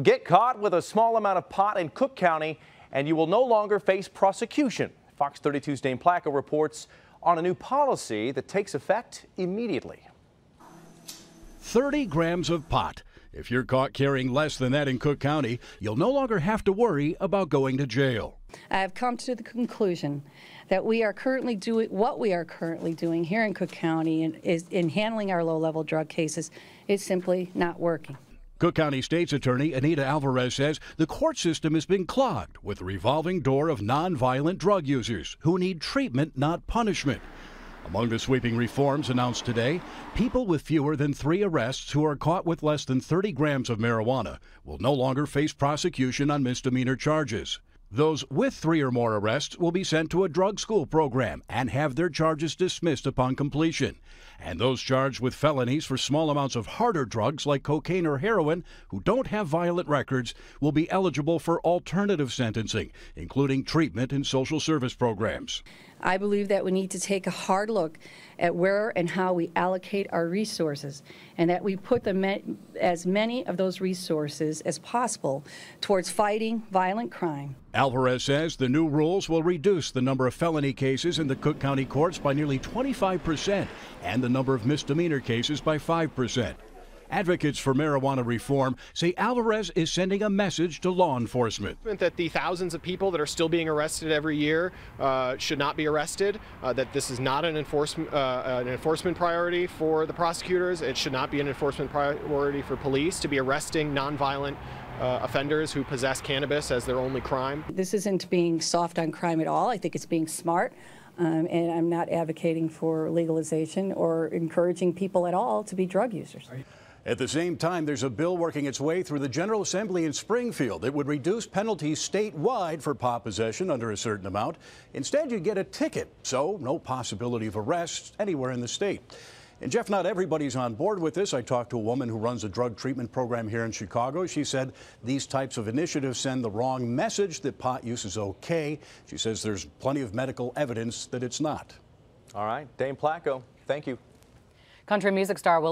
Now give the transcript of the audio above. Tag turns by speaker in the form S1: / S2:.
S1: Get caught with a small amount of pot in Cook County and you will no longer face prosecution. Fox 32's Dane Placco reports on a new policy that takes effect immediately.
S2: 30 grams of pot. If you're caught carrying less than that in Cook County, you'll no longer have to worry about going to jail.
S3: I have come to the conclusion that what we are currently doing here in Cook County is in handling our low-level drug cases is simply not working.
S2: Cook County State's Attorney Anita Alvarez says the court system has been clogged with a revolving door of nonviolent drug users who need treatment, not punishment. Among the sweeping reforms announced today, people with fewer than 3 arrests who are caught with less than 30 grams of marijuana will no longer face prosecution on misdemeanor charges. Those with 3 or more arrests will be sent to a drug school program and have their charges dismissed upon completion. And those charged with felonies for small amounts of harder drugs like cocaine or heroin who don't have violent records will be eligible for alternative sentencing, including treatment and social service programs.
S3: I believe that we need to take a hard look at where and how we allocate our resources, and that we put as many of those resources as possible towards fighting violent crime.
S2: Alvarez says the new rules will reduce the number of felony cases in the Cook County courts by nearly 25% and the number of misdemeanor cases by 5%. Advocates for marijuana reform say Alvarez is sending a message to law enforcement.
S4: That the thousands of people that are still being arrested every year should not be arrested, that this is not an enforcement priority for the prosecutors. It should not be an enforcement priority for police to be arresting nonviolent offenders who possess cannabis as their only crime.
S3: This isn't being soft on crime at all. I think it's being smart. And I'm not advocating for legalization or encouraging people at all to be drug users.
S2: At the same time, there's a bill working its way through the General Assembly in Springfield that would reduce penalties statewide for pot possession under a certain amount. Instead, you get a ticket, so no possibility of arrest anywhere in the state. And Jeff, not everybody's on board with this. I talked to a woman who runs a drug treatment program here in Chicago. She said these types of initiatives send the wrong message that pot use is okay. She says there's plenty of medical evidence that it's not.
S1: All right, Dane Placco, thank you.
S5: Country music star will